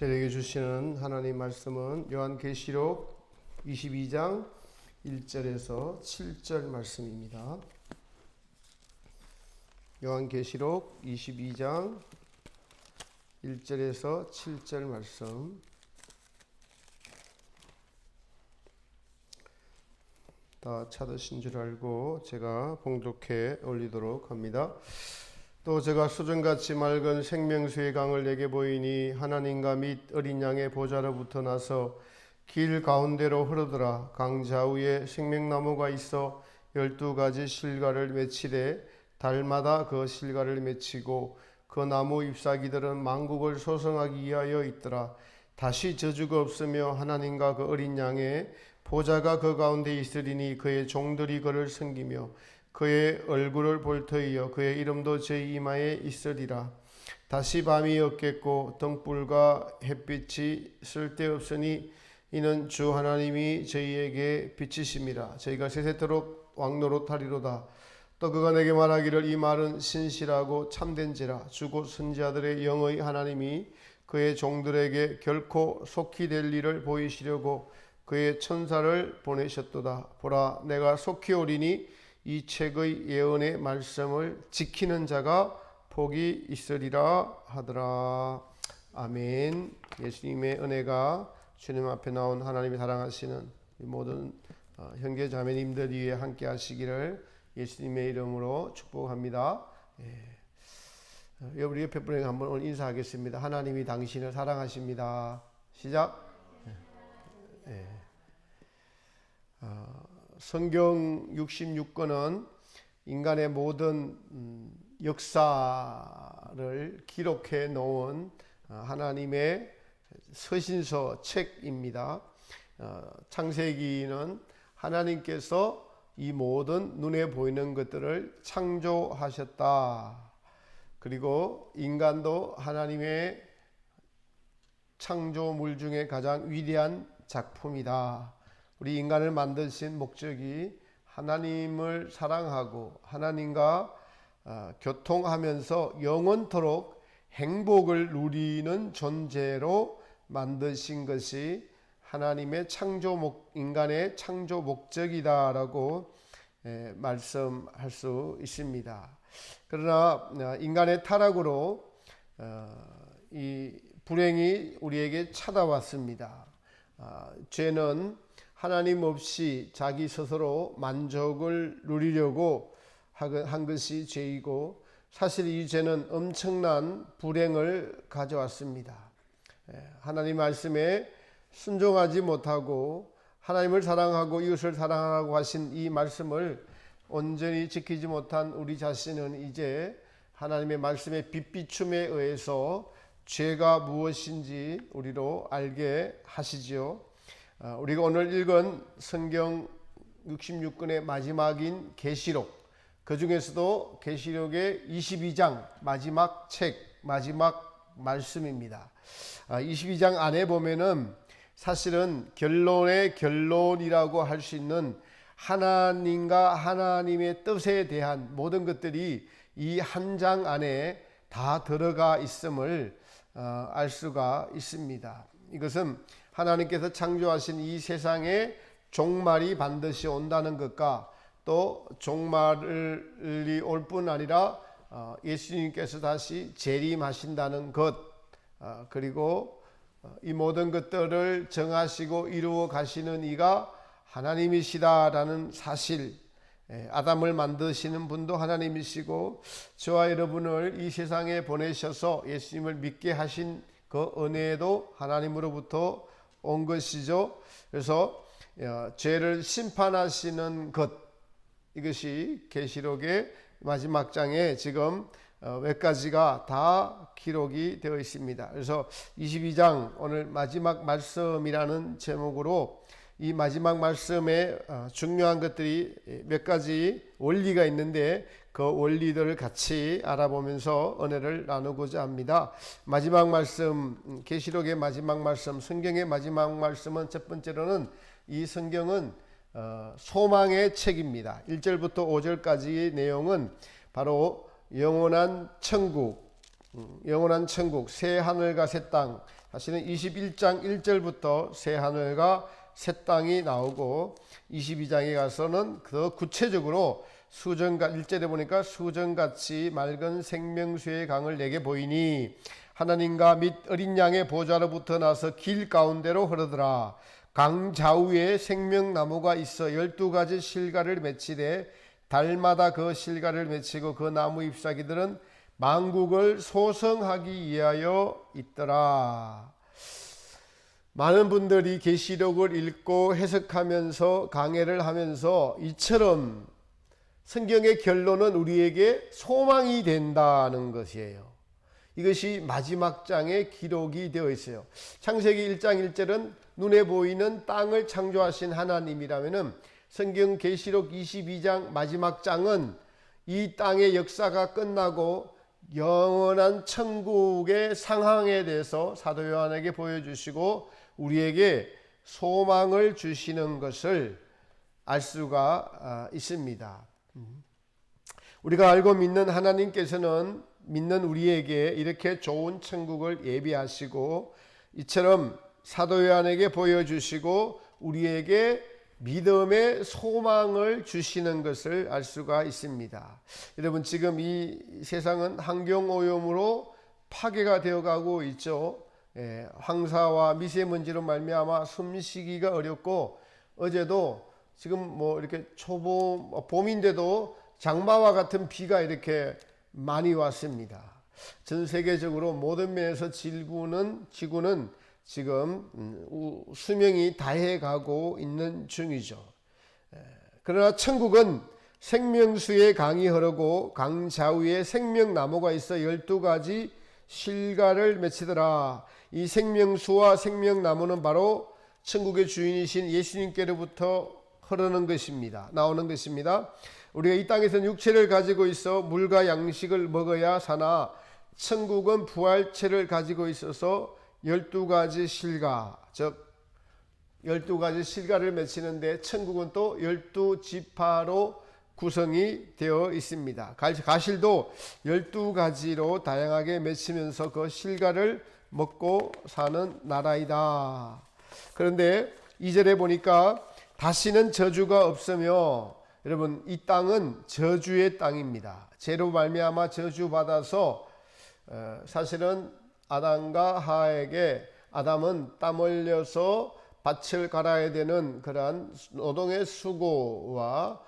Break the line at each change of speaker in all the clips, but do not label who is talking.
저에게 주시는 하나님 말씀은 요한계시록 22장 1절에서 7절 말씀입니다. 요한계시록 22장 1절에서 7절 말씀. 다 찾으신 줄 알고 제가 봉독해 올리도록 합니다. 또 제가 수정같이 맑은 생명수의 강을 내게 보이니 하나님과 및 어린 양의 보좌로부터 나서 길 가운데로 흐르더라. 강 좌우에 생명나무가 있어 12가지 실과를 맺히되 달마다 그 실과를 맺히고 그 나무 잎사귀들은 만국을 소성하기 위하여 있더라. 다시 저주가 없으며 하나님과 그 어린 양의 보좌가 그 가운데 있으리니 그의 종들이 그를 섬기며 그의 얼굴을 볼 터이요 그의 이름도 제 이마에 있으리라. 다시 밤이 없겠고 등불과 햇빛이 쓸데없으니 이는 주 하나님이 저희에게 빛이심이라. 저희가 세세토록 왕노릇하리로다. 또 그가 내게 말하기를 이 말은 신실하고 참된지라. 주곧 선지자들의 영의 하나님이 그의 종들에게 결코 속히 될 일을 보이시려고 그의 천사를 보내셨도다. 보라, 내가 속히 오리니 이 책의 예언의 말씀을 지키는 자가 복이 있으리라 하더라. 아멘. 예수님의 은혜가 주님 앞에 나온 하나님이 사랑하시는 모든 형제 자매님들 위해 함께 하시기를 예수님의 이름으로 축복합니다. 우리 옆에 분에게 한번 오늘 인사하겠습니다. 하나님이 당신을 사랑하십니다. 시작. 성경 66권은 인간의 모든 역사를 기록해 놓은 하나님의 서신서 책입니다. 창세기는 하나님께서 이 모든 눈에 보이는 것들을 창조하셨다. 그리고 인간도 하나님의 창조물 중에 가장 위대한 작품이다. 우리 인간을 만드신 목적이 하나님을 사랑하고 하나님과 교통하면서 영원토록 행복을 누리는 존재로 만드신 것이 하나님의 인간의 창조 목적이다라고 말씀할 수 있습니다. 그러나 인간의 타락으로 이 불행이 우리에게 찾아왔습니다. 죄는 하나님 없이 자기 스스로 만족을 누리려고 한 것이 죄이고, 사실 이 죄는 엄청난 불행을 가져왔습니다. 하나님 말씀에 순종하지 못하고 하나님을 사랑하고 이웃을 사랑하라고 하신 이 말씀을 온전히 지키지 못한 우리 자신은 이제 하나님의 말씀의 빛비춤에 의해서 죄가 무엇인지 우리로 알게 하시지요. 우리가 오늘 읽은 성경 66권의 마지막인 계시록, 그 중에서도 계시록의 22장 마지막 책, 마지막 말씀입니다. 22장 안에 보면은 사실은 결론의 결론이라고 할 수 있는 하나님과 하나님의 뜻에 대한 모든 것들이 이 한 장 안에 다 들어가 있음을 알 수가 있습니다. 이것은 하나님께서 창조하신 이 세상에 종말이 반드시 온다는 것과 또 종말이 올 뿐 아니라 예수님께서 다시 재림하신다는 것, 그리고 이 모든 것들을 정하시고 이루어 가시는 이가 하나님이시다라는 사실, 아담을 만드시는 분도 하나님이시고 저와 여러분을 이 세상에 보내셔서 예수님을 믿게 하신 그 은혜도 하나님으로부터 온 것이죠. 그래서 죄를 심판하시는 것, 이것이 계시록의 마지막 장에 지금 몇 가지가 다 기록이 되어 있습니다. 그래서 22장 오늘 마지막 말씀이라는 제목으로 이 마지막 말씀에 중요한 것들이 몇 가지 원리가 있는데 그 원리들을 같이 알아보면서 은혜를 나누고자 합니다. 마지막 말씀, 계시록의 마지막 말씀, 성경의 마지막 말씀은 첫 번째로는 이 성경은 소망의 책입니다. 1절부터 5절까지의 내용은 바로 영원한 천국, 새 하늘과 새 땅, 사실은 21장 1절부터 새 하늘과 새 땅이 나오고 22장에 가서는 더 구체적으로 수정과 1절에 보니까 수정같이 맑은 생명수의 강을 내게 보이니 하나님과 및 어린 양의 보좌로부터 나서 길 가운데로 흐르더라. 강 좌우에 생명나무가 있어 12가지 실과를 맺히되 달마다 그 실과를 맺히고 그 나무 잎사귀들은 만국을 소성하기 위하여 있더라. 많은 분들이 계시록을 읽고 해석하면서 강해를 하면서 이처럼 성경의 결론은 우리에게 소망이 된다는 것이에요. 이것이 마지막 장에 기록이 되어 있어요. 창세기 1장 1절은 눈에 보이는 땅을 창조하신 하나님이라면은 성경 계시록 22장 마지막 장은 이 땅의 역사가 끝나고 영원한 천국의 상황에 대해서 사도 요한에게 보여주시고 우리에게 소망을 주시는 것을 알 수가 있습니다. 우리가 알고 믿는 하나님께서는 믿는 우리에게 이렇게 좋은 천국을 예비하시고 이처럼 사도 요한에게 보여주시고 우리에게 믿음의 소망을 주시는 것을 알 수가 있습니다. 여러분, 지금 이 세상은 환경오염으로 파괴가 되어가고 있죠. 황사와 미세먼지로 말미암아 숨쉬기가 어렵고 어제도 지금 뭐 이렇게 봄인데도 장마와 같은 비가 이렇게 많이 왔습니다. 전 세계적으로 모든 면에서 지구는 지금 수명이 다해가고 있는 중이죠. 그러나 천국은 생명수의 강이 흐르고 강 좌우에 생명나무가 있어 12가지 실과를 맺히더라. 이 생명수와 생명나무는 바로 천국의 주인이신 예수님께로부터 흐르는 것입니다. 나오는 것입니다. 우리가 이 땅에서는 육체를 가지고 있어 물과 양식을 먹어야 사나 천국은 부활체를 가지고 있어서 12가지 실과, 즉 12가지 실과를 맺히는데 천국은 또 12지파로 구성이 되어 있습니다. 가실도 12가지로 다양하게 맺히면서 그 실과를 먹고 사는 나라이다. 그런데 2절에 보니까 다시는 저주가 없으며, 여러분, 이 땅은 저주의 땅입니다. 죄로 말미암아 저주받아서 사실은 아담과 하에게 아담은 땀 흘려서 밭을 갈아야 되는 그러한 노동의 수고와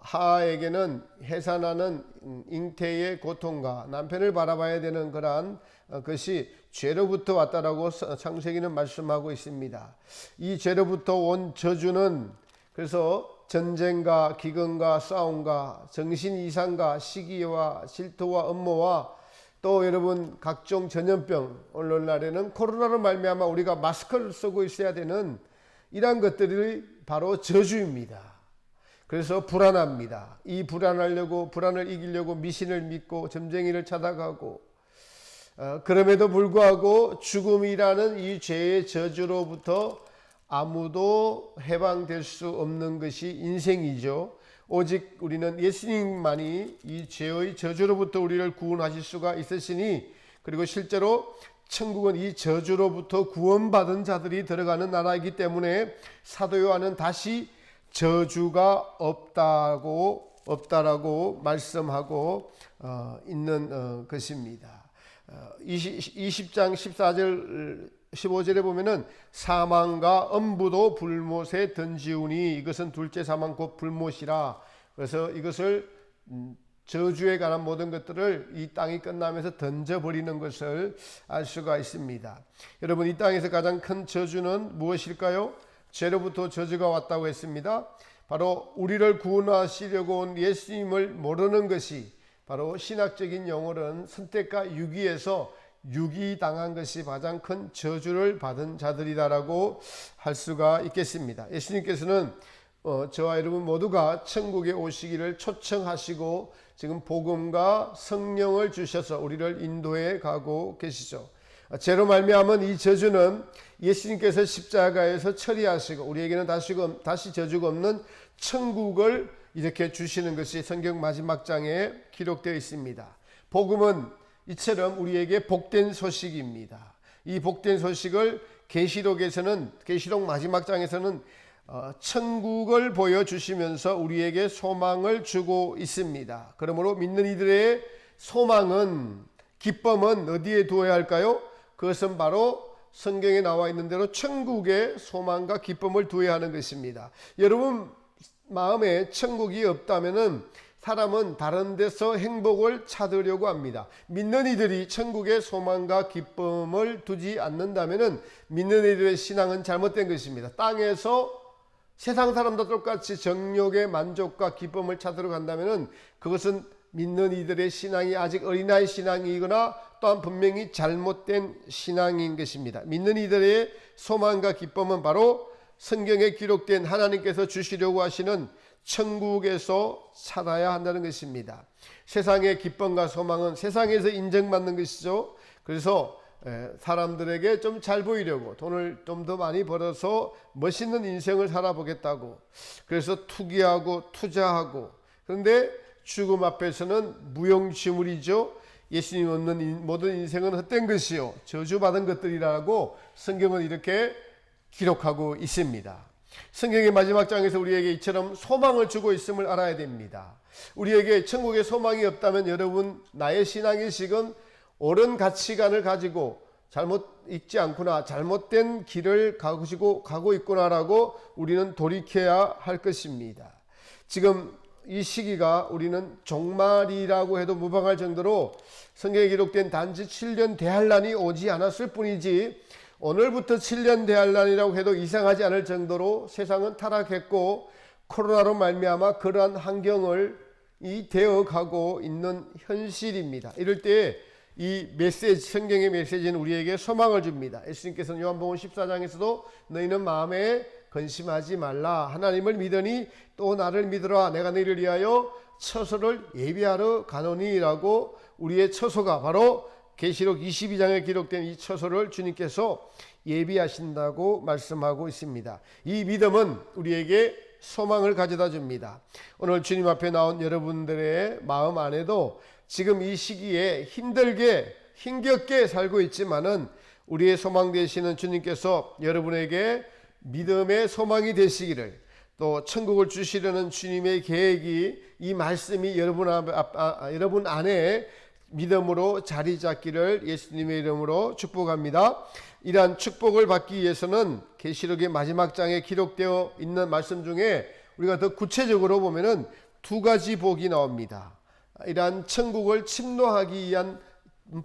하에게는 해산하는 잉태의 고통과 남편을 바라봐야 되는 그러한 것이 죄로부터 왔다라고 창세기는 말씀하고 있습니다. 이 죄로부터 온 저주는 그래서 전쟁과 기근과 싸움과 정신 이상과 시기와 질투와 업무와 또 여러분 각종 전염병, 오늘날에는 코로나로 말미암아 우리가 마스크를 쓰고 있어야 되는 이러한 것들이 바로 저주입니다. 그래서 불안합니다. 이 불안을 이기려고 미신을 믿고 점쟁이를 찾아가고 그럼에도 불구하고 죽음이라는 이 죄의 저주로부터 아무도 해방될 수 없는 것이 인생이죠. 오직 우리는 예수님만이 이 죄의 저주로부터 우리를 구원하실 수가 있으시니, 그리고 실제로 천국은 이 저주로부터 구원받은 자들이 들어가는 나라이기 때문에 사도 요한은 다시 저주가 없다라고 말씀하고 있는 것입니다. 20장 14절 15절에 보면은 사망과 엄부도 불못에 던지우니 이것은 둘째 사망 곧 불못이라. 그래서 이것을 저주에 관한 모든 것들을 이 땅이 끝나면서 던져버리는 것을 알 수가 있습니다. 여러분, 이 땅에서 가장 큰 저주는 무엇일까요? 죄로부터 저주가 왔다고 했습니다. 바로 우리를 구원하시려고 온 예수님을 모르는 것이, 바로 신학적인 용어로는 선택과 유기에서 유기당한 것이 가장 큰 저주를 받은 자들이다라고 할 수가 있겠습니다. 예수님께서는 저와 여러분 모두가 천국에 오시기를 초청하시고 지금 복음과 성령을 주셔서 우리를 인도해 가고 계시죠. 죄로 말미암은 이 저주는 예수님께서 십자가에서 처리하시고 우리에게는 다시 저주가 없는 천국을 이렇게 주시는 것이 성경 마지막 장에 기록되어 있습니다. 복음은 이처럼 우리에게 복된 소식입니다. 이 복된 소식을 계시록에서는, 계시록 마지막 장에서는 천국을 보여주시면서 우리에게 소망을 주고 있습니다. 그러므로 믿는 이들의 소망은, 기쁨은 어디에 두어야 할까요? 그것은 바로 성경에 나와 있는 대로 천국의 소망과 기쁨을 두어야 하는 것입니다. 여러분 마음에 천국이 없다면은 사람은 다른 데서 행복을 찾으려고 합니다. 믿는 이들이 천국의 소망과 기쁨을 두지 않는다면은 믿는 이들의 신앙은 잘못된 것입니다. 땅에서 세상 사람도 똑같이 정욕의 만족과 기쁨을 찾으러 간다면은 그것은 믿는 이들의 신앙이 아직 어린아이 신앙이거나 또한 분명히 잘못된 신앙인 것입니다. 믿는 이들의 소망과 기쁨은 바로 성경에 기록된 하나님께서 주시려고 하시는 천국에서 살아야 한다는 것입니다. 세상의 기쁨과 소망은 세상에서 인정받는 것이죠. 그래서 사람들에게 좀 잘 보이려고 돈을 좀 더 많이 벌어서 멋있는 인생을 살아보겠다고, 그래서 투기하고 투자하고, 그런데 죽음 앞에서는 무용지물이죠. 예수님 없는 모든 인생은 헛된 것이요 저주받은 것들이라고 성경은 이렇게 기록하고 있습니다. 성경의 마지막 장에서 우리에게 이처럼 소망을 주고 있음을 알아야 됩니다. 우리에게 천국에 소망이 없다면 여러분, 나의 신앙의식은 옳은 가치관을 가지고 잘못 있지 않구나, 잘못된 길을 가고 있구나라고 우리는 돌이켜야 할 것입니다. 지금 이 시기가 우리는 종말이라고 해도 무방할 정도로 성경에 기록된 단지 7년 대환란이 오지 않았을 뿐이지, 오늘부터 7년 대환란이라고 해도 이상하지 않을 정도로 세상은 타락했고 코로나로 말미암아 그러한 환경을 되어가고 있는 현실입니다. 이럴 때 이 메시지, 성경의 메시지는 우리에게 소망을 줍니다. 예수님께서는 요한복음 14장에서도 너희는 마음에 근심하지 말라, 하나님을 믿으니 또 나를 믿으라, 내가 너희를 위하여 처소를 예비하러 가노니라고, 우리의 처소가 바로 계시록 22장에 기록된 이 처소를 주님께서 예비하신다고 말씀하고 있습니다. 이 믿음은 우리에게 소망을 가져다 줍니다. 오늘 주님 앞에 나온 여러분들의 마음 안에도 지금 이 시기에 힘들게 힘겹게 살고 있지만은 우리의 소망 되시는 주님께서 여러분에게 믿음의 소망이 되시기를, 또 천국을 주시려는 주님의 계획이, 이 말씀이 여러분 안에 믿음으로 자리 잡기를 예수님의 이름으로 축복합니다. 이러한 축복을 받기 위해서는 계시록의 마지막 장에 기록되어 있는 말씀 중에 우리가 더 구체적으로 보면은 두 가지 복이 나옵니다. 이러한 천국을 침노하기 위한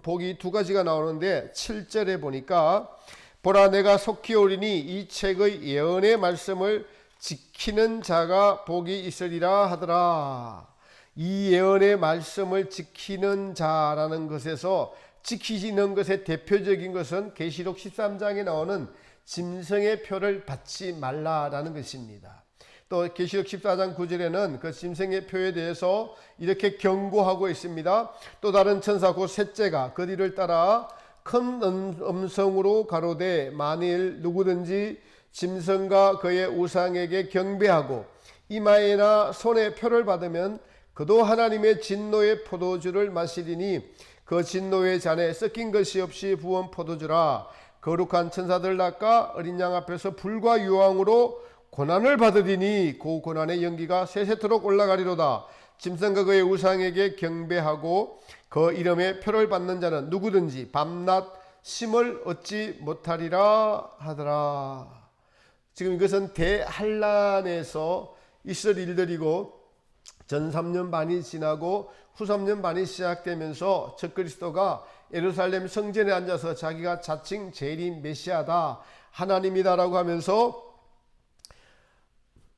복이 두 가지가 나오는데 7절에 보니까 보라 내가 속히 오리니 이 책의 예언의 말씀을 지키는 자가 복이 있으리라 하더라. 이 예언의 말씀을 지키는 자라는 것에서 지키시는 것의 대표적인 것은 계시록 13장에 나오는 짐승의 표를 받지 말라라는 것입니다. 또 계시록 14장 9절에는 그 짐승의 표에 대해서 이렇게 경고하고 있습니다. 또 다른 천사 곧 셋째가 그 뒤를 따라 큰 음성으로 가로되 만일 누구든지 짐승과 그의 우상에게 경배하고 이마에나 손에 표를 받으면 그도 하나님의 진노의 포도주를 마시리니 그 진노의 잔에 섞인 것이 없이 부은 포도주라. 거룩한 천사들 낚아 어린 양 앞에서 불과 유황으로 고난을 받으리니 그 고난의 연기가 세세토록 올라가리로다. 짐승과 그의 우상에게 경배하고 그 이름에 표를 받는 자는 누구든지 밤낮 쉼을 얻지 못하리라 하더라. 지금 이것은 대환란에서 있을 일들이고 전 3년 반이 지나고 후 3년 반이 시작되면서 적그리스도가 예루살렘 성전에 앉아서 자기가 자칭 재림 메시아다, 하나님이다라고 하면서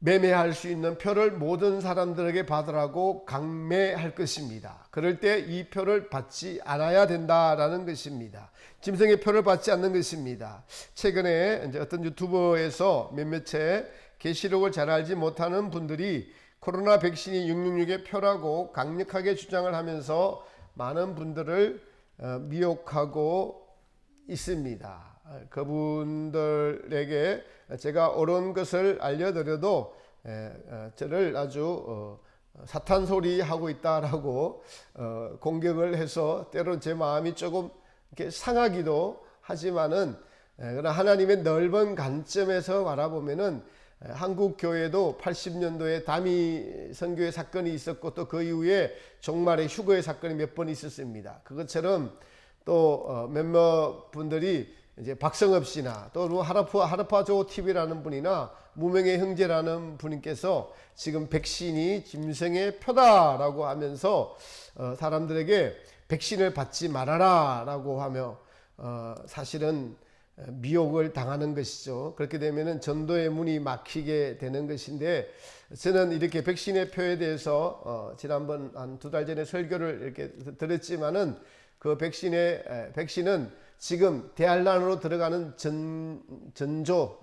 매매할 수 있는 표를 모든 사람들에게 받으라고 강매할 것입니다. 그럴 때 이 표를 받지 않아야 된다라는 것입니다. 짐승의 표를 받지 않는 것입니다. 최근에 이제 어떤 유튜버에서 몇몇의 계시록을 잘 알지 못하는 분들이 코로나 백신이 666의 표라고 강력하게 주장을 하면서 많은 분들을 미혹하고 있습니다. 그분들에게 제가 옳은 것을 알려드려도 저를 아주 사탄 소리 하고 있다라고 공격을 해서 때론 제 마음이 조금 이렇게 상하기도 하지만은 그러나 하나님의 넓은 관점에서 바라보면은 한국 교회도 80년도에 다미 선교의 사건이 있었고 또 그 이후에 종말의 휴거의 사건이 몇 번 있었습니다. 그것처럼 또 몇몇 분들이 이제 박성엽 씨나 또 하르파조 TV라는 분이나 무명의 형제라는 분께서 지금 백신이 짐승의 표다라고 하면서 사람들에게 백신을 받지 말아라 라고 하며 사실은 미혹을 당하는 것이죠. 그렇게 되면은 전도의 문이 막히게 되는 것인데, 저는 이렇게 백신의 표에 대해서 지난번 한 2달 전에 설교를 이렇게 들었지만은 그 백신은 지금 대환란으로 들어가는 전조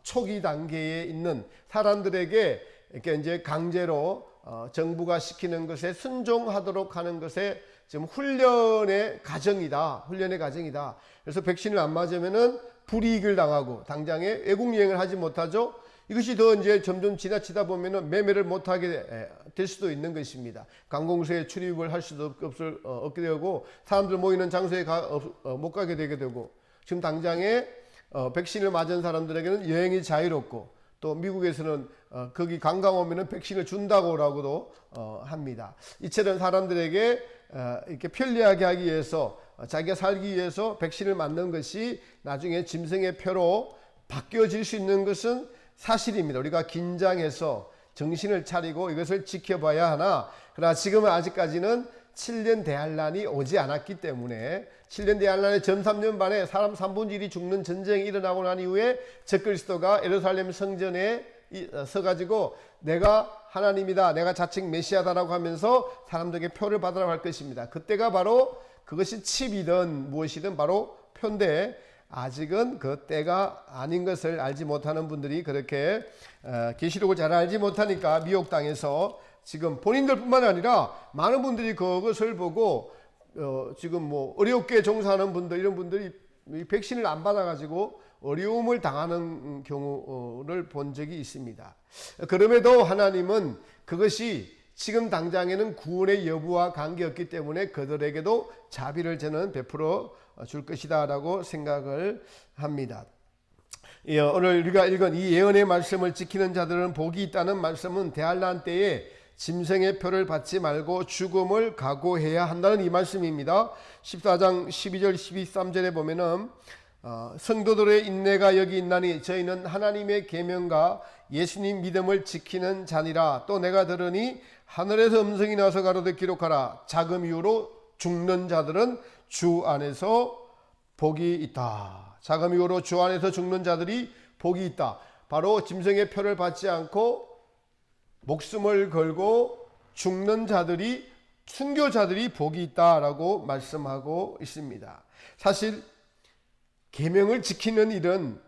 초기 단계에 있는 사람들에게 이렇게 이제 강제로 정부가 시키는 것에 순종하도록 하는 것에 지금 훈련의 과정이다. 그래서 백신을 안 맞으면은 불이익을 당하고 당장에 외국 여행을 하지 못하죠. 이것이 더 이제 점점 지나치다 보면은 매매를 못하게 될 수도 있는 것입니다. 관공서에 출입을 할 수도 없게 되고 사람들 모이는 장소에 못 가게 되게 되고, 지금 당장에 백신을 맞은 사람들에게는 여행이 자유롭고 또 미국에서는 거기 관광 오면은 백신을 준다고라고도 합니다. 이처럼 사람들에게 이렇게 편리하게 하기 위해서 자기가 살기 위해서 백신을 맞는 것이 나중에 짐승의 표로 바뀌어질 수 있는 것은 사실입니다. 우리가 긴장해서 정신을 차리고 이것을 지켜봐야 하나, 그러나 지금은 아직까지는 7년 대환란이 오지 않았기 때문에 7년 대환란의 전 3년 반에 사람 3분의 1이 죽는 전쟁이 일어나고 난 이후에 적그리스도가 예루살렘 성전에 서가지고 내가 하나님이다, 내가 자칭 메시아다라고 하면서 사람들에게 표를 받으라고 할 것입니다. 그때가 바로 그것이 칩이든 무엇이든 바로 표인데, 아직은 그 때가 아닌 것을 알지 못하는 분들이 그렇게 계시록을 잘 알지 못하니까 미혹당해서 지금 본인들뿐만 아니라 많은 분들이 그것을 보고 지금 뭐 어렵게 종사하는 분들, 이런 분들이 백신을 안 받아가지고 어려움을 당하는 경우를 본 적이 있습니다. 그럼에도 하나님은 그것이 지금 당장에는 구원의 여부와 관계없기 때문에 그들에게도 자비를 저는 베풀어 줄 것이다 라고 생각을 합니다. 오늘 우리가 읽은 이 예언의 말씀을 지키는 자들은 복이 있다는 말씀은 대환란 때에 짐승의 표를 받지 말고 죽음을 각오해야 한다는 이 말씀입니다. 14장 12절 13절에 보면은 성도들의 인내가 여기 있나니 저희는 하나님의 계명과 예수님 믿음을 지키는 자니라. 또 내가 들으니 하늘에서 음성이 나서 가로되 기록하라. 자금 이후로 죽는 자들은 주 안에서 복이 있다. 자금 이후로 주 안에서 죽는 자들이 복이 있다. 바로 짐승의 표를 받지 않고 목숨을 걸고 죽는 자들이, 순교자들이 복이 있다라고 말씀하고 있습니다. 사실 계명을 지키는 일은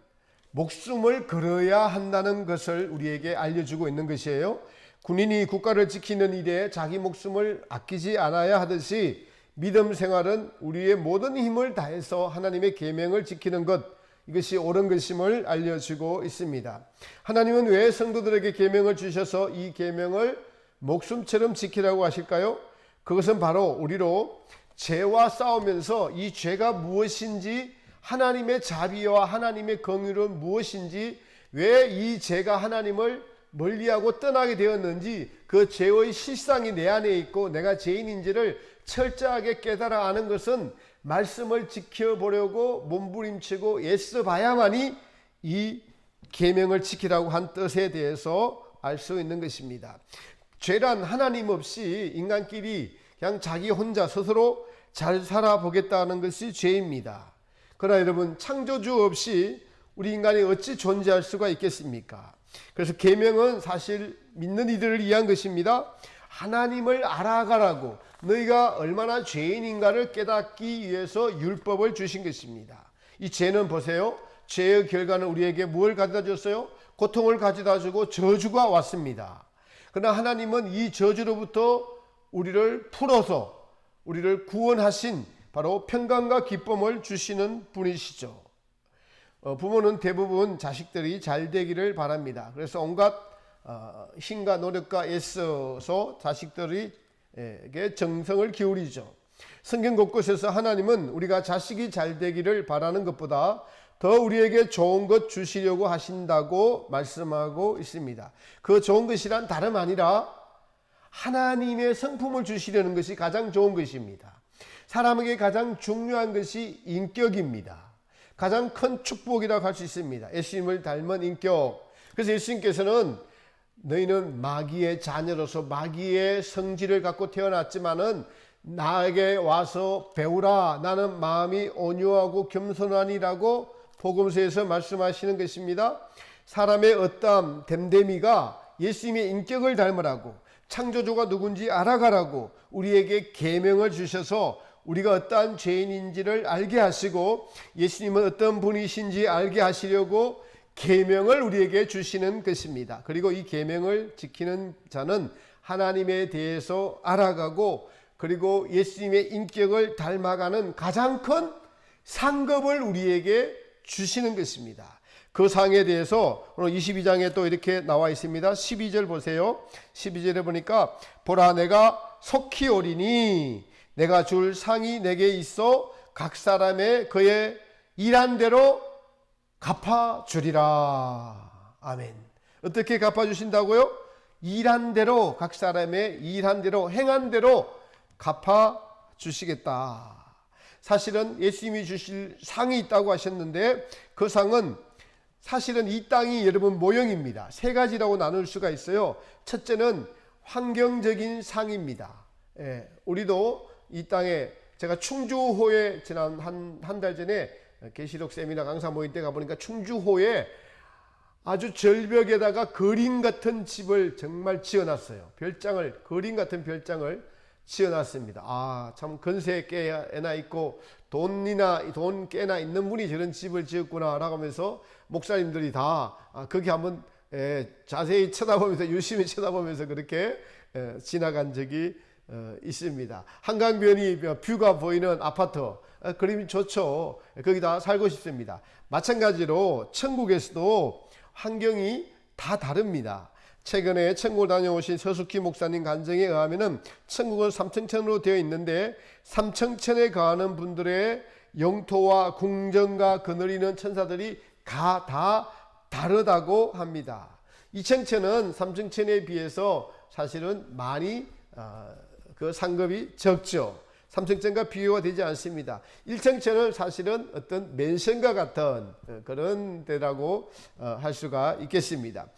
목숨을 걸어야 한다는 것을 우리에게 알려주고 있는 것이에요. 군인이 국가를 지키는 일에 자기 목숨을 아끼지 않아야 하듯이 믿음 생활은 우리의 모든 힘을 다해서 하나님의 계명을 지키는 것, 이것이 옳은 것임을 알려주고 있습니다. 하나님은 왜 성도들에게 계명을 주셔서 이 계명을 목숨처럼 지키라고 하실까요? 그것은 바로 우리로 죄와 싸우면서 이 죄가 무엇인지, 하나님의 자비와 하나님의 긍휼은 무엇인지, 왜 이 죄가 하나님을 멀리하고 떠나게 되었는지, 그 죄의 실상이 내 안에 있고 내가 죄인인지를 철저하게 깨달아 아는 것은 말씀을 지켜보려고 몸부림치고 애써봐야만이 이 계명을 지키라고 한 뜻에 대해서 알 수 있는 것입니다. 죄란 하나님 없이 인간끼리 그냥 자기 혼자 스스로 잘 살아보겠다는 것이 죄입니다. 그러나 여러분, 창조주 없이 우리 인간이 어찌 존재할 수가 있겠습니까? 그래서 계명은 사실 믿는 이들을 위한 것입니다. 하나님을 알아가라고, 너희가 얼마나 죄인인가를 깨닫기 위해서 율법을 주신 것입니다. 이 죄는 보세요. 죄의 결과는 우리에게 무엇을 가져다 줬어요? 고통을 가져다 주고 저주가 왔습니다. 그러나 하나님은 이 저주로부터 우리를 풀어서 우리를 구원하신 바로 평강과 기쁨을 주시는 분이시죠. 부모는 대부분 자식들이 잘 되기를 바랍니다. 그래서 온갖 힘과 노력과 애써서 자식들에게 정성을 기울이죠. 성경 곳곳에서 하나님은 우리가 자식이 잘 되기를 바라는 것보다 더 우리에게 좋은 것 주시려고 하신다고 말씀하고 있습니다. 그 좋은 것이란 다름 아니라 하나님의 성품을 주시려는 것이 가장 좋은 것입니다. 사람에게 가장 중요한 것이 인격입니다. 가장 큰 축복이라고 할 수 있습니다. 예수님을 닮은 인격. 그래서 예수님께서는 너희는 마귀의 자녀로서 마귀의 성질을 갖고 태어났지만은 나에게 와서 배우라. 나는 마음이 온유하고 겸손하니라고 복음서에서 말씀하시는 것입니다. 사람의 어떠한 됨됨이가 예수님의 인격을 닮으라고, 창조주가 누군지 알아가라고 우리에게 계명을 주셔서 우리가 어떠한 죄인인지를 알게 하시고 예수님은 어떤 분이신지 알게 하시려고 계명을 우리에게 주시는 것입니다. 그리고 이 계명을 지키는 자는 하나님에 대해서 알아가고 그리고 예수님의 인격을 닮아가는 가장 큰 상급을 우리에게 주시는 것입니다. 그 상에 대해서 오늘 22장에 또 이렇게 나와 있습니다. 12절 보세요. 12절에 보니까 보라 내가 속히 오리니 내가 줄 상이 내게 있어 각 사람의 그의 일한 대로 갚아주리라. 아멘. 어떻게 갚아주신다고요? 일한 대로, 각 사람의 일한 대로, 행한 대로 갚아주시겠다. 사실은 예수님이 주실 상이 있다고 하셨는데 그 상은 사실은 이 땅이 여러분 모형입니다. 세 가지라고 나눌 수가 있어요. 첫째는 환경적인 상입니다. 우리도 이 땅에 제가 충주호에 지난 한 달 전에 계시록 세미나 강사 모임 때 가보니까 충주호에 아주 절벽에다가 그림 같은 집을 정말 지어놨어요. 별장을, 그림 같은 별장을 지어놨습니다. 아, 참 건세 꽤나 있고 돈 꽤나 있는 분이 저런 집을 지었구나 라고 하면서 목사님들이 다 거기 한번 자세히 쳐다보면서 유심히 쳐다보면서 그렇게 지나간 적이 있습니다. 한강변이 뷰가 보이는 아파트, 그림이 좋죠. 거기다 살고 싶습니다. 마찬가지로 천국에서도 환경이 다 다릅니다. 최근에 천국을 다녀오신 서숙희 목사님 간증에 의하면 천국은 삼층천으로 되어 있는데 삼층천에 거하는 분들의 영토와 궁정과 거느리는 천사들이 다 다르다고 합니다. 이층천은 삼층천에 비해서 사실은 많이 그 상급이 적죠. 삼층천과 비교가 되지 않습니다. 1층천은 사실은 어떤 맨션과 같은 그런 데라고 할 수가 있겠습니다.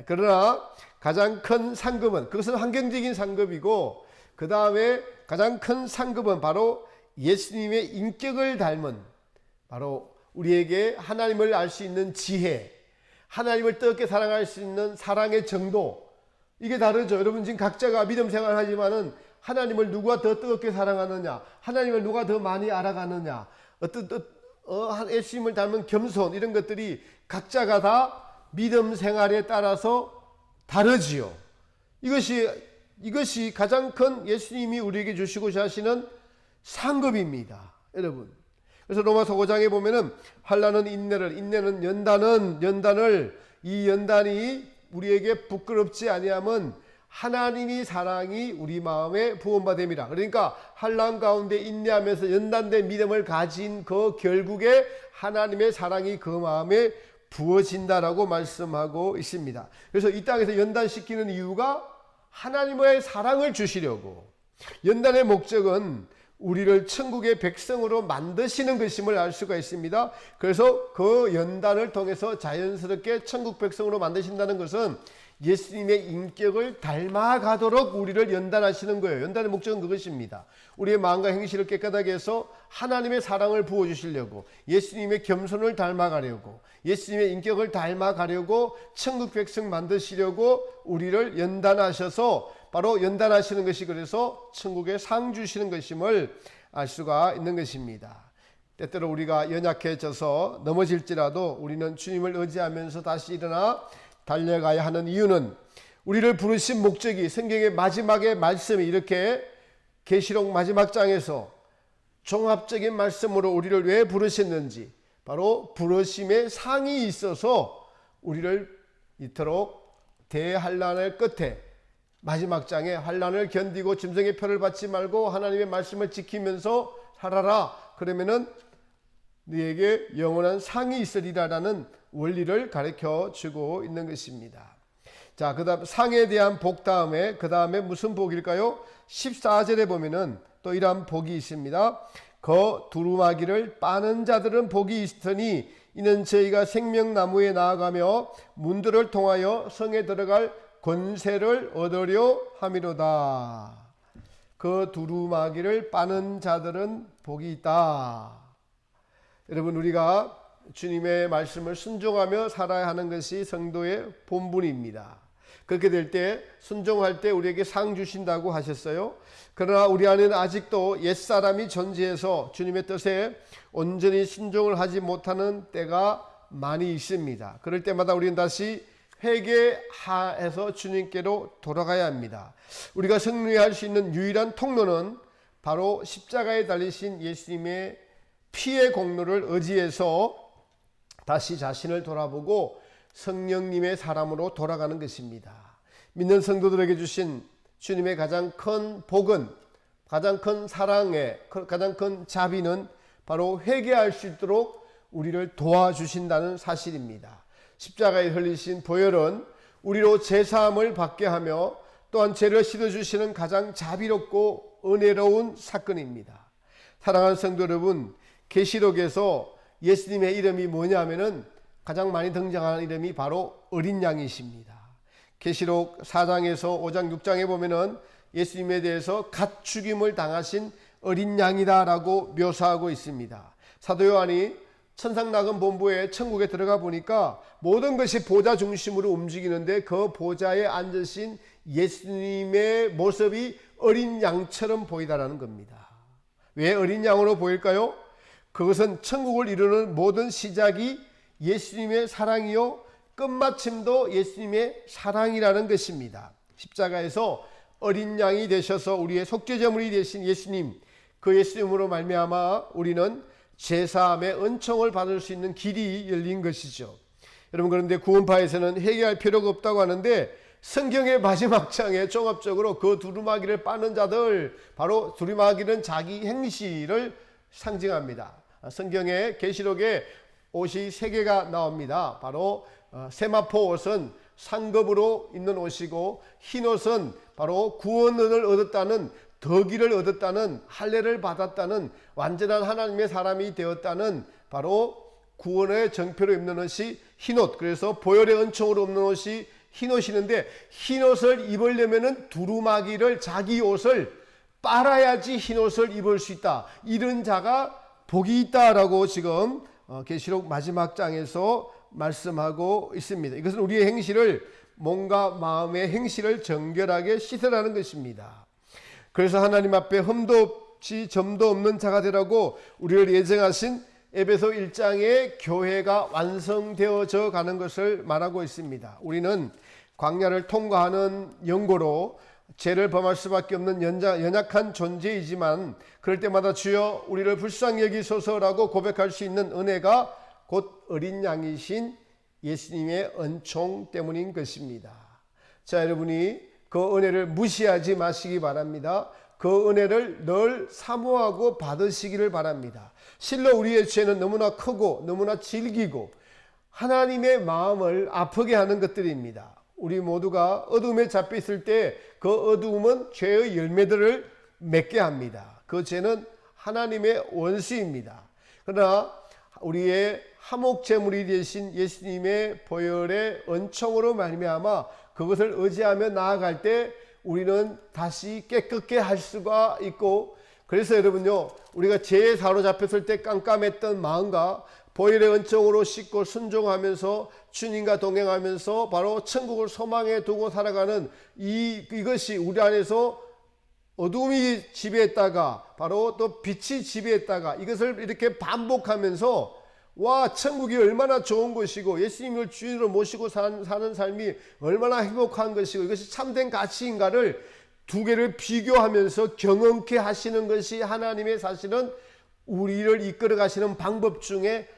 그러나 가장 큰 상급은, 그것은 환경적인 상급이고, 그 다음에 가장 큰 상급은 바로 예수님의 인격을 닮은, 바로 우리에게 하나님을 알 수 있는 지혜, 하나님을 뜨겁게 사랑할 수 있는 사랑의 정도, 이게 다르죠. 여러분 지금 각자가 믿음 생활을 하지만은 하나님을 누가 더 뜨겁게 사랑하느냐, 하나님을 누가 더 많이 알아가느냐, 예수님을 닮은 겸손, 이런 것들이 각자가 다 믿음 생활에 따라서 다르지요. 이것이 가장 큰 예수님이 우리에게 주시고자 하시는 상급입니다, 여러분. 그래서 로마서 5장에 보면은 환난은 인내를, 인내는 연단을, 이 연단이 우리에게 부끄럽지 아니하면 하나님이 사랑이 우리 마음에 부음받음이라. 그러니까 환난 가운데 인내하면서 연단된 믿음을 가진 그 결국에 하나님의 사랑이 그 마음에 부어진다라고 말씀하고 있습니다. 그래서 이 땅에서 연단시키는 이유가 하나님의 사랑을 주시려고, 연단의 목적은 우리를 천국의 백성으로 만드시는 것임을 알 수가 있습니다. 그래서 그 연단을 통해서 자연스럽게 천국 백성으로 만드신다는 것은 예수님의 인격을 닮아가도록 우리를 연단하시는 거예요. 연단의 목적은 그것입니다. 우리의 마음과 행실을 깨끗하게 해서 하나님의 사랑을 부어주시려고, 예수님의 겸손을 닮아가려고, 예수님의 인격을 닮아가려고 천국 백성 만드시려고 우리를 연단하셔서, 바로 연단하시는 것이 그래서 천국에 상 주시는 것임을 알 수가 있는 것입니다. 때때로 우리가 연약해져서 넘어질지라도 우리는 주님을 의지하면서 다시 일어나 달려가야 하는 이유는, 우리를 부르신 목적이 성경의 마지막에 말씀이 이렇게 계시록 마지막 장에서 종합적인 말씀으로 우리를 왜 부르셨는지, 바로 부르심의 상이 있어서 우리를 이토록 대환난의 끝에 마지막 장에 환난을 견디고 짐승의 표를 받지 말고 하나님의 말씀을 지키면서 살아라. 그러면은 너에게 영원한 상이 있으리라라는 원리를 가르쳐 주고 있는 것입니다. 자, 그다음 상에 대한 복 다음에 그다음에 무슨 복일까요? 14절에 보면은 또 이러한 복이 있습니다. 그 두루마기를 빠는 자들은 복이 있으니 이는 저희가 생명나무에 나아가며 문들을 통하여 성에 들어갈 권세를 얻으려 함이로다. 그 두루마기를 빠는 자들은 복이 있다. 여러분, 우리가 주님의 말씀을 순종하며 살아야 하는 것이 성도의 본분입니다. 그렇게 될 때 순종할 때 우리에게 상 주신다고 하셨어요. 그러나 우리 안에는 아직도 옛사람이 존재해서 주님의 뜻에 온전히 순종을 하지 못하는 때가 많이 있습니다. 그럴 때마다 우리는 다시 회개하여서 주님께로 돌아가야 합니다. 우리가 승리할 수 있는 유일한 통로는 바로 십자가에 달리신 예수님의 피의 공로를 의지해서 다시 자신을 돌아보고 성령님의 사람으로 돌아가는 것입니다. 믿는 성도들에게 주신 주님의 가장 큰 복은, 가장 큰 사랑의 가장 큰 자비는 바로 회개할 수 있도록 우리를 도와주신다는 사실입니다. 십자가에 흘리신 보혈은 우리로 제사함을 받게 하며 또한 죄를 씻어주시는 가장 자비롭고 은혜로운 사건입니다. 사랑하는 성도 여러분, 계시록에서 예수님의 이름이 뭐냐면은 가장 많이 등장하는 이름이 바로 어린 양이십니다. 계시록 4장에서 5장 6장에 보면은 예수님에 대해서 갓 죽임을 당하신 어린 양이다라고 묘사하고 있습니다. 사도 요한이 천상낙원 본부에 천국에 들어가 보니까 모든 것이 보좌 중심으로 움직이는데 그 보좌에 앉으신 예수님의 모습이 어린 양처럼 보이다라는 겁니다. 왜 어린 양으로 보일까요? 그것은 천국을 이루는 모든 시작이 예수님의 사랑이요 끝마침도 예수님의 사랑이라는 것입니다. 십자가에서 어린 양이 되셔서 우리의 속죄제물이 되신 예수님, 그 예수님으로 말미암아 우리는 제사함의 은총을 받을 수 있는 길이 열린 것이죠. 여러분, 그런데 구원파에서는 회개할 필요가 없다고 하는데 성경의 마지막 장에 종합적으로 그 두루마기를 빠는 자들, 바로 두루마기는 자기 행실을 상징합니다. 성경의 계시록에 옷이 3개가 나옵니다. 바로 세마포 옷은 상급으로 입는 옷이고, 흰 옷은 바로 구원을 얻었다는, 덕의를 얻었다는, 할례를 받았다는, 완전한 하나님의 사람이 되었다는 바로 구원의 정표로 입는 옷이 흰옷, 그래서 보혈의 은총으로 입는 옷이 흰옷이는데, 흰옷을 입으려면 두루마기를, 자기 옷을 빨아야지 흰옷을 입을 수 있다. 이런 자가 복이 있다라고 지금 계시록 마지막 장에서 말씀하고 있습니다. 이것은 우리의 행실을, 몸과 마음의 행실을 정결하게 씻으라는 것입니다. 그래서 하나님 앞에 흠도 없이 점도 없는 자가 되라고 우리를 예정하신 에베소 1장의 교회가 완성되어져 가는 것을 말하고 있습니다. 우리는 광야를 통과하는 연고로 죄를 범할 수밖에 없는 연약한 존재이지만 그럴 때마다 주여 우리를 불쌍히 여기소서라고 고백할 수 있는 은혜가 곧 어린 양이신 예수님의 은총 때문인 것입니다. 자, 여러분이 그 은혜를 무시하지 마시기 바랍니다. 그 은혜를 늘 사모하고 받으시기를 바랍니다. 실로 우리의 죄는 너무나 크고 너무나 질기고 하나님의 마음을 아프게 하는 것들입니다. 우리 모두가 어둠에 잡혀 있을 때 그 어두움은 죄의 열매들을 맺게 합니다. 그 죄는 하나님의 원수입니다. 그러나 우리의 화목제물이 되신 예수님의 보혈의 은총으로 말미암아 그것을 의지하며 나아갈 때 우리는 다시 깨끗게 할 수가 있고, 그래서 여러분요, 우리가 죄에 사로잡혔을 때 깜깜했던 마음과 보혈의 은총으로 씻고 순종하면서 주님과 동행하면서 바로 천국을 소망에 두고 살아가는 이것이 우리 안에서 어둠이 지배했다가 바로 또 빛이 지배했다가 이것을 이렇게 반복하면서 와, 천국이 얼마나 좋은 것이고 예수님을 주인으로 모시고 사는 삶이 얼마나 행복한 것이고 이것이 참된 가치인가를 두 개를 비교하면서 경험케 하시는 것이 하나님의 사실은 우리를 이끌어 가시는 방법 중에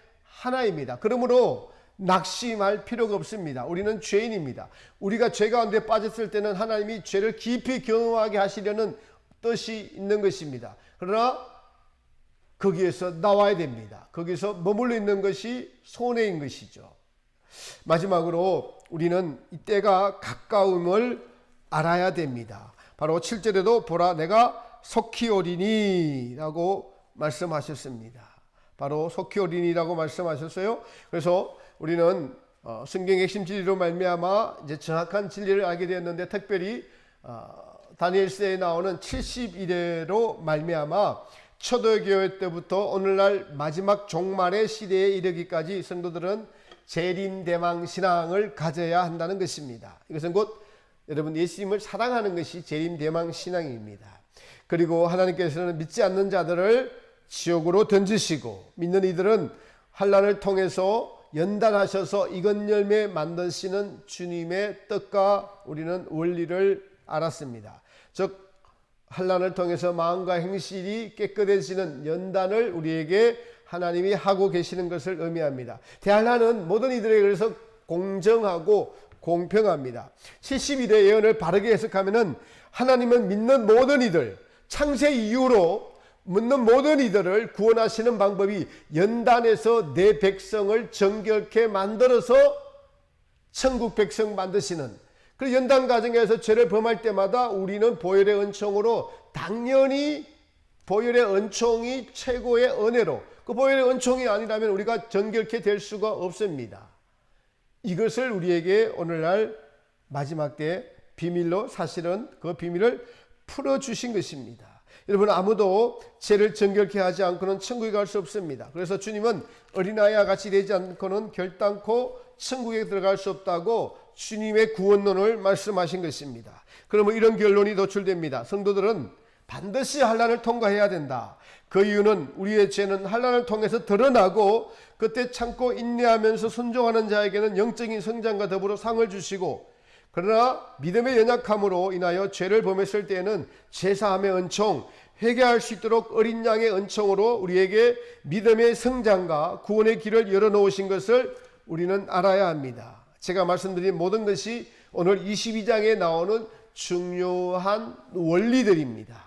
하나입니다. 그러므로 낙심할 필요가 없습니다. 우리는 죄인입니다. 우리가 죄 가운데 빠졌을 때는 하나님이 죄를 깊이 경험하게 하시려는 뜻이 있는 것입니다. 그러나 거기에서 나와야 됩니다. 거기서 머물러 있는 것이 손해인 것이죠. 마지막으로 우리는 이때가 가까움을 알아야 됩니다. 바로 7절에도 보라 내가 속히 오리니 라고 말씀하셨습니다. 바로 속히 오리니라고 말씀하셨어요. 그래서 우리는 성경의 핵심 진리로 말미암아 이제 정확한 진리를 알게 되었는데, 특별히 다니엘서에 나오는 70일에로 말미암아 초대교회 때부터 오늘날 마지막 종말의 시대에 이르기까지 성도들은 재림대망 신앙을 가져야 한다는 것입니다. 이것은 곧 여러분 예수님을 사랑하는 것이 재림대망 신앙입니다. 그리고 하나님께서는 믿지 않는 자들을 지옥으로 던지시고 믿는 이들은 환난을 통해서 연단하셔서 익은 열매 만드시는 주님의 뜻과 우리는 원리를 알았습니다. 즉 환난을 통해서 마음과 행실이 깨끗해지는 연단을 우리에게 하나님이 하고 계시는 것을 의미합니다. 대환란은 모든 이들에게 그래서 공정하고 공평합니다. 70일의 예언을 바르게 해석하면은 하나님은 믿는 모든 이들, 창세 이후로 믿는 모든 이들을 구원하시는 방법이 연단에서 내 백성을 정결케 만들어서 천국 백성 만드시는, 그 연단 과정에서 죄를 범할 때마다 우리는 보혈의 은총으로, 당연히 보혈의 은총이 최고의 은혜로, 그 보혈의 은총이 아니라면 우리가 정결케 될 수가 없습니다. 이것을 우리에게 오늘날 마지막 때 비밀로, 사실은 그 비밀을 풀어주신 것입니다. 여러분, 아무도 죄를 정결케 하지 않고는 천국에 갈 수 없습니다. 그래서 주님은 어린아이와 같이 되지 않고는 결단코 천국에 들어갈 수 없다고 주님의 구원론을 말씀하신 것입니다. 그러면 이런 결론이 도출됩니다. 성도들은 반드시 환난을 통과해야 된다. 그 이유는 우리의 죄는 환난을 통해서 드러나고 그때 참고 인내하면서 순종하는 자에게는 영적인 성장과 더불어 상을 주시고, 그러나 믿음의 연약함으로 인하여 죄를 범했을 때에는 제사함의 은총, 회개할 수 있도록 어린 양의 은총으로 우리에게 믿음의 성장과 구원의 길을 열어놓으신 것을 우리는 알아야 합니다. 제가 말씀드린 모든 것이 오늘 22장에 나오는 중요한 원리들입니다.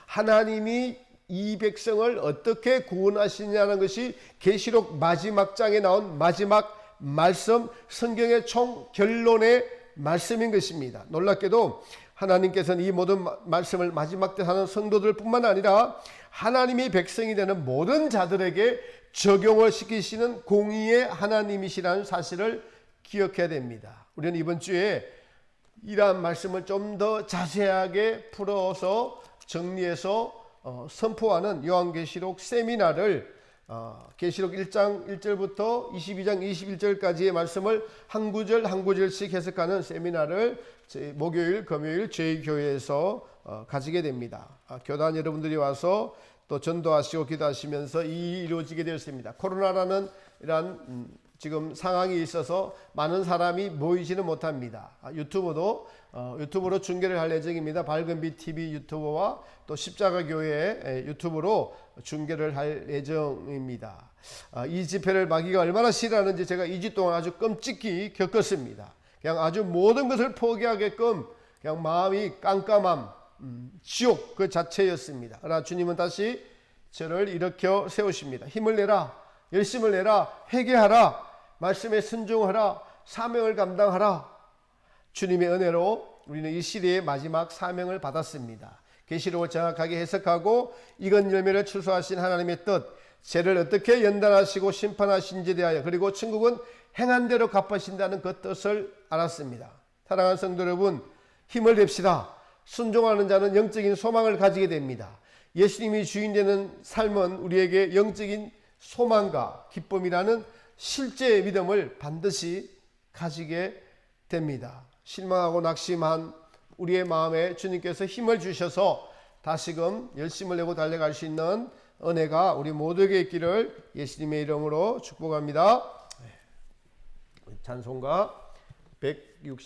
하나님이 이 백성을 어떻게 구원하시냐는 것이 계시록 마지막 장에 나온 마지막 말씀, 성경의 총 결론의 말씀인 것입니다. 놀랍게도 하나님께서는 이 모든 말씀을 마지막 때 사는 성도들 뿐만 아니라 하나님이 백성이 되는 모든 자들에게 적용을 시키시는 공의의 하나님이시라는 사실을 기억해야 됩니다. 우리는 이번 주에 이러한 말씀을 좀 더 자세하게 풀어서 정리해서 선포하는 요한계시록 세미나를 계시록 1장 1절부터 22장 21절까지의 말씀을 한 구절 한 구절씩 해석하는 세미나를 목요일, 금요일 저희 교회에서 가지게 됩니다. 교단 여러분들이 와서 또 전도하시고 기도하시면서 이루어지게 되었습니다. 코로나라는 이러한 지금 상황이 있어서 많은 사람이 모이지는 못합니다. 유튜브로 중계를 할 예정입니다. 밝은빛 TV 유튜버와 또 십자가교회 유튜브로 중계를 할 예정입니다. 이 집회를 마귀가 얼마나 싫어하는지 제가 2주 동안 아주 끔찍히 겪었습니다. 그냥 아주 모든 것을 포기하게끔 그냥 마음이 깜깜함, 지옥 그 자체였습니다. 그러나 주님은 다시 저를 일으켜 세우십니다. 힘을 내라, 열심을 내라, 회개하라, 말씀에 순종하라, 사명을 감당하라. 주님의 은혜로 우리는 이 시대의 마지막 사명을 받았습니다. 계시록을 정확하게 해석하고 익은 열매를 추수하신 하나님의 뜻, 죄를 어떻게 연단하시고 심판하신지에 대하여, 그리고 천국은 행한 대로 갚으신다는 그 뜻을 알았습니다. 사랑하는 성도 여러분, 힘을 냅시다. 순종하는 자는 영적인 소망을 가지게 됩니다. 예수님이 주인 되는 삶은 우리에게 영적인 소망과 기쁨이라는 실제의 믿음을 반드시 가지게 됩니다. 실망하고 낙심한 우리의 마음에 주님께서 힘을 주셔서 다시금 열심을 내고 달려갈 수 있는 은혜가 우리 모두에게 있기를 예수님의 이름으로 축복합니다. 찬송가 160